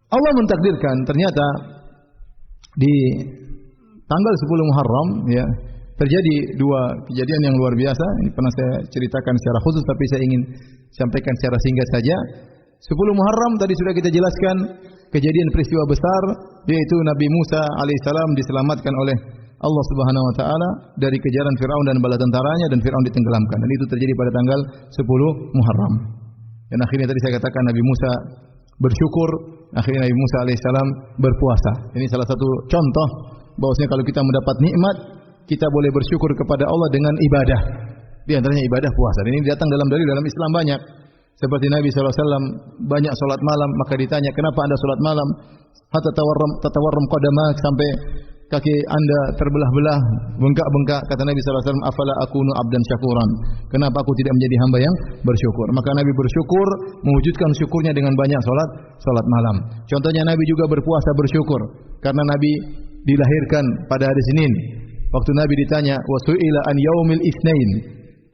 Allah mentakdirkan ternyata di tanggal 10 Muharram ya terjadi dua kejadian yang luar biasa. Ini pernah saya ceritakan secara khusus tapi saya ingin sampaikan secara singkat saja. 10 Muharram tadi sudah kita jelaskan kejadian peristiwa besar yaitu Nabi Musa alaihissalam diselamatkan oleh Allah Subhanahu wa taala dari kejaran Firaun dan bala tentaranya dan Firaun ditenggelamkan, dan itu terjadi pada tanggal 10 Muharram. Dan akhirnya tadi saya katakan Nabi Musa bersyukur, akhirnya Nabi Musa alaihissalam berpuasa. Ini salah satu contoh bahwasanya kalau kita mendapat nikmat, kita boleh bersyukur kepada Allah dengan ibadah. Di antaranya ibadah puasa. Dan ini datang dalam Islam banyak. Seperti Nabi SAW banyak salat malam, maka ditanya, kenapa Anda salat malam? Hatta tatawarram qadamak, sampai kaki Anda terbelah-belah, bengkak-bengkak. Kata Nabi SAW, afala akunu abdan syakuran. Kenapa aku tidak menjadi hamba yang bersyukur? Maka Nabi bersyukur, mewujudkan syukurnya dengan banyak salat malam. Contohnya Nabi juga berpuasa bersyukur, karena Nabi dilahirkan pada hari Senin. Waktu Nabi ditanya, wasu'ila an yaumil itsnain,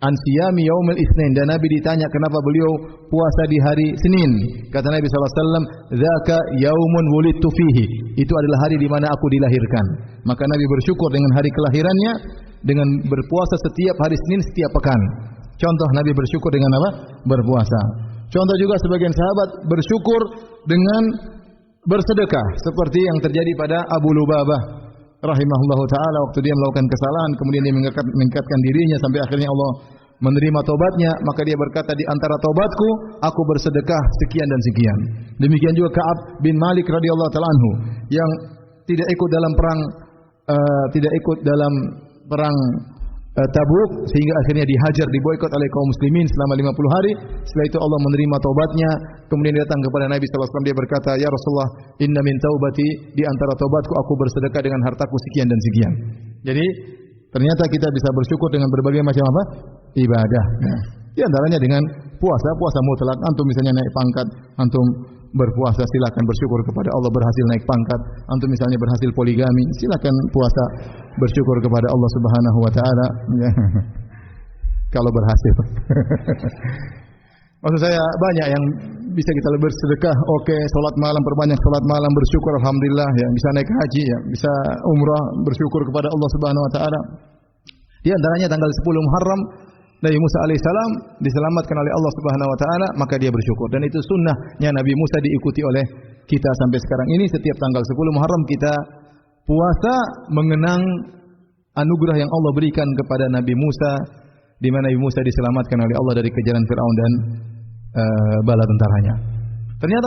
an siyami yaumil itsnain, dan Nabi ditanya kenapa beliau puasa di hari Senin. Kata Nabi SAW, dzaka yaumun wulidtu fihi, itu adalah hari di mana aku dilahirkan. Maka Nabi bersyukur dengan hari kelahirannya dengan berpuasa setiap hari Senin setiap pekan. Contoh Nabi bersyukur dengan apa? Berpuasa. Contoh juga sebagian sahabat bersyukur dengan bersedekah, seperti yang terjadi pada Abu Lubabah rahimahullahu taala waktu dia melakukan kesalahan, kemudian dia mengangkatkan dirinya sampai akhirnya Allah menerima tobatnya, maka dia berkata, di antara tobatku aku bersedekah sekian dan sekian. Demikian juga Ka'ab bin Malik radhiyallahu taala anhu yang tidak ikut dalam perang Tabuk, sehingga akhirnya dihajar, diboikot oleh kaum muslimin selama 50 hari. Setelah itu Allah menerima taubatnya, kemudian datang kepada Nabi sallallahu alaihi wasallam, dia berkata, ya Rasulullah, inna min taubati, di antara taubatku aku bersedekah dengan hartaku sekian dan sekian. Jadi ternyata kita bisa bersyukur dengan berbagai macam apa? Ibadah. Nah, di antaranya dengan puasa mutlak. Antum misalnya naik pangkat, antum berpuasa, silakan bersyukur kepada Allah berhasil naik pangkat. Antum misalnya berhasil poligami, silakan puasa bersyukur kepada Allah Subhanahu wa taala. Kalau berhasil. Maksud saya banyak yang bisa kita bersedekah, oke, salat malam, perbanyak salat malam, bersyukur alhamdulillah ya, bisa naik haji ya, bisa umrah, bersyukur kepada Allah Subhanahu wa taala. Di antaranya tanggal 10 Muharram Nabi Musa alaihissalam diselamatkan oleh Allah Subhanahu wa taala, maka dia bersyukur, dan itu sunnahnya Nabi Musa diikuti oleh kita sampai sekarang ini. Setiap tanggal 10 Muharram kita puasa mengenang anugerah yang Allah berikan kepada Nabi Musa, di mana Nabi Musa diselamatkan oleh Allah dari kejaran Firaun dan bala tentaranya. Ternyata